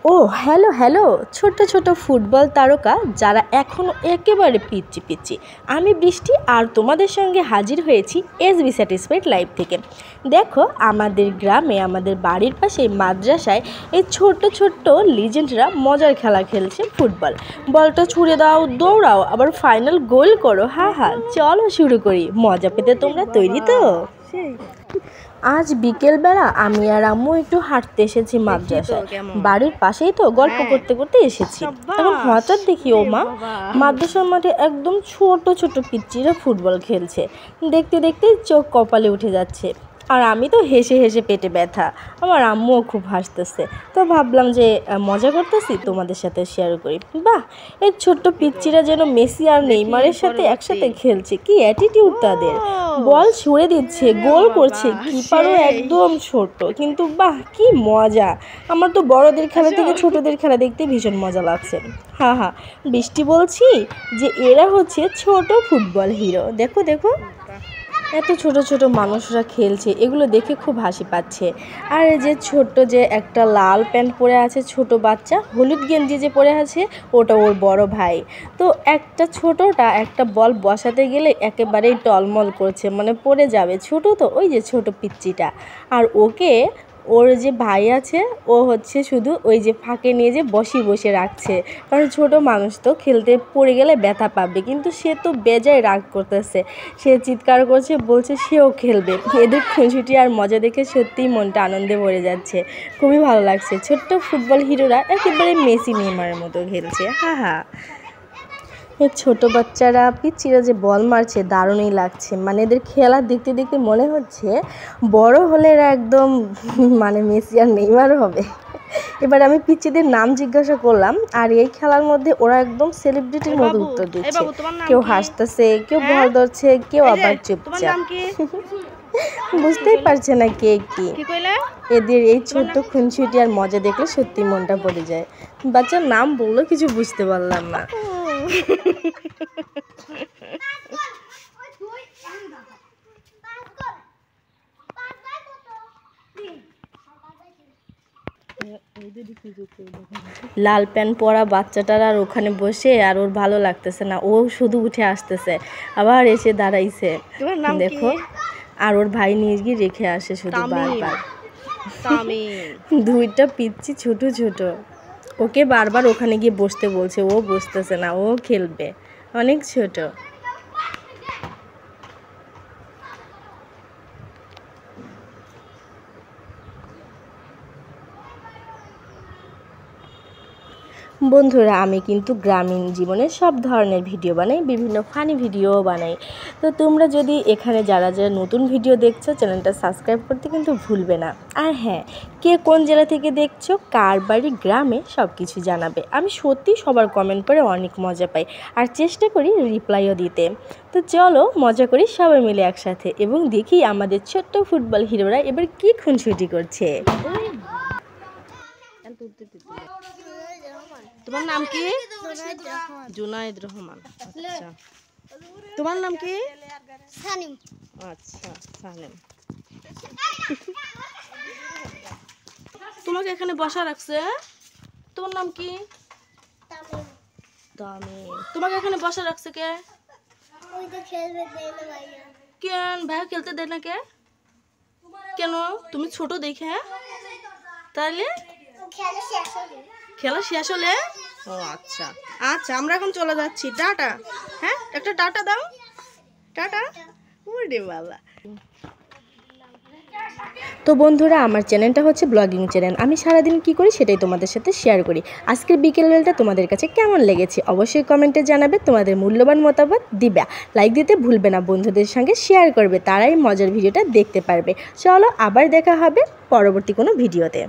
ও hello hello, ছোট ছোট football তারকা যারা এখনও একেবারে পিচ্ছি পিচ্ছি, আমি বৃষ্টি আর তোমাদের সঙ্গে হাজির হয়েছি এসবি স্যাটিসফাইড লাইভ থেকে। দেখো, আমাদের গ্রামে, আমাদের বাড়ির পাশে মাদ্রাসায় এই ছোট্ট ছোট্ট লিজেন্ডরা মজার খেলা খেলছে ফুটবল। বলটা ছুঁড়ে দাও, দৌড়াও, আবার ফাইনাল গোল করো। হ্যাঁ হ্যাঁ, চলো শুরু করি। মজা পেতে তোমরা তৈরি তো? আজ বিকেলবেলা আমি আর আম্মু একটু হাঁটতে এসেছি মাদ্রাসায়। বাড়ির পাশেই তো, গল্প করতে করতে এসেছি। তখন হঠাৎ দেখি ও মা, মাদ্রাসার মাঠে একদম ছোট ছোট পিচ্চিরা ফুটবল খেলছে। দেখতে দেখতেই চোখ কপালে উঠে যাচ্ছে। আর আমি তো হেসে হেসে পেটে ব্যথা। আমার আম্মুও খুব হাসতেছে। তো ভাবলাম যে মজা করতেছি, তোমাদের সাথে শেয়ার করি। বাহ, এই ছোট্ট পিচ্চিরা যেন মেসি আর নেইমারের সাথে একসাথে খেলছে। কি অ্যাটিটিউড তাদের! বল ছুঁড়ে দিচ্ছে, গোল করছে, কিপারও একদম ছোট, কিন্তু বাহ কি মজা! আমার তো বড়দের খেলা থেকে ছোটদের খেলা দেখতে ভীষণ মজা লাগছে। হ্যাঁ হ্যাঁ, বৃষ্টি বলছি যে এরা হচ্ছে ছোট ফুটবল হিরো। দেখো দেখো, এত ছোট ছোট মানুষরা খেলছে, এগুলো দেখে খুব হাসি পাচ্ছে। আর এই যে ছোট্ট যে একটা লাল প্যান্ট পরে আছে ছোট বাচ্চা, হলুদ গেঞ্জি যে পরে আছে, ওটা ওর বড় ভাই। তো একটা ছোটটা একটা বল বসাতে গেলে একেবারেই টলমল করছে, মানে পড়ে যাবে। ছোট তো, ওই যে ছোট পিচ্চিটা। আর ওকে, ওর যে ভাই আছে, ও হচ্ছে শুধু ওই যে ফাঁকে নিয়ে যে বসে রাখছে, কারণ ছোট মানুষ তো, খেলতে পড়ে গেলে ব্যথা পাবে। কিন্তু সে তো বেজায় রাগ করতেছে, সে চিৎকার করছে, বলছে সেও খেলবে। এদের খুনসুটি আর মজা দেখে সত্যিই মনটা আনন্দে ভরে যাচ্ছে। খুবই ভালো লাগছে। ছোট্ট ফুটবল হিরোরা একেবারে মেসি নেইমারের মতো খেলছে। হ্যাঁ হ্যাঁ, এই ছোটো বাচ্চারা পিচ্চিরা যে বল মারছে, দারুণই লাগছে। মানে এদের খেলা দেখতে দেখতে মনে হচ্ছে বড় হলে এরা একদম মানে মেসি আর নেইমারও হবে। এবার আমি পিচ্চিদের নাম জিজ্ঞাসা করলাম, আর এই খেলার মধ্যে ওরা একদম সেলিব্রিটির মতো উত্তর দিচ্ছে। কেউ হাসতেছে, কেউ বল ধরছে, কেউ আবার চুপচাপ। বুঝতেই পারছে না কে কি। এদের এই ছোট্ট খুনসুটি আর মজা দেখলে সত্যি মনটা পড়ে যায়। বাচ্চার নাম বললেও কিছু বুঝতে পারলাম না। লাল প্যান্ট পরা বাচ্চাটার আর ওখানে বসে আর ওর ভালো লাগতেছে না, ও শুধু উঠে আসতেছে, আবার এসে দাঁড়াইছে। দেখো, আর ওর ভাই নিয়ে গিয়ে রেখে আসে শুধু বারবার। দুইটা পিচ্ছি ছোট ছোট, ওকে বারবার ওখানে গিয়ে বসতে বলছে, ও বসতেছে না, ও খেলবে, অনেক ছোট। বন্ধুরা, আমি কিন্তু গ্রামীণ জীবনের সব ধরনের ভিডিও বানাই, বিভিন্ন ফানি ভিডিও বানাই। তো তোমরা যদি এখানে যারা যারা নতুন ভিডিও দেখছো, চ্যানেলটা সাবস্ক্রাইব করতে কিন্তু ভুলবে না। আর হ্যাঁ, কে কোন জেলা থেকে দেখছো, কার বাড়ি গ্রামে, সব কিছু জানাবে। আমি সত্যি সবার কমেন্ট করে অনেক মজা পাই, আর চেষ্টা করি রিপ্লাইও দিতে। তো চলো মজা করি সবাই মিলে একসাথে, এবং দেখি আমাদের ছোট্ট ফুটবল হিরোরা এবার কী খুনসুটি করছে। তোমার নাম কি? জুনায়েদ রহমান। আচ্ছা, তোমার নাম কি? সানিম। আচ্ছা, সানিম। তোমাকে এখানে বসা রাখছে, তোমার নাম কি? তামিম। তোমাকে এখানে বসা রাখছে কে? কেন ভাই খেলতে দেয় না কে? কেন? তুমি ছোট দেখে? তাহলে খেলা শেষ হলে? ও আচ্ছা আচ্ছা, আমরা এখন চলে যাচ্ছি। টাটা। হ্যাঁ, একটা টাটা দাও। টাটা। ওরে বাবা। তো বন্ধুরা, আমার চ্যানেলটা হচ্ছে ব্লগিং চ্যানেল। আমি সারাদিন কি করি সেটাই তোমাদের সাথে শেয়ার করি। আজকের বিকেলবেলাটা তোমাদের কাছে কেমন লেগেছে অবশ্যই কমেন্টে জানাবে। তোমাদের মূল্যবান মতামত দিবা, লাইক দিতে ভুলবে না, বন্ধুদের সঙ্গে শেয়ার করবে, তারাই মজার ভিডিওটা দেখতে পারবে। চলো আবার দেখা হবে পরবর্তী কোনো ভিডিওতে।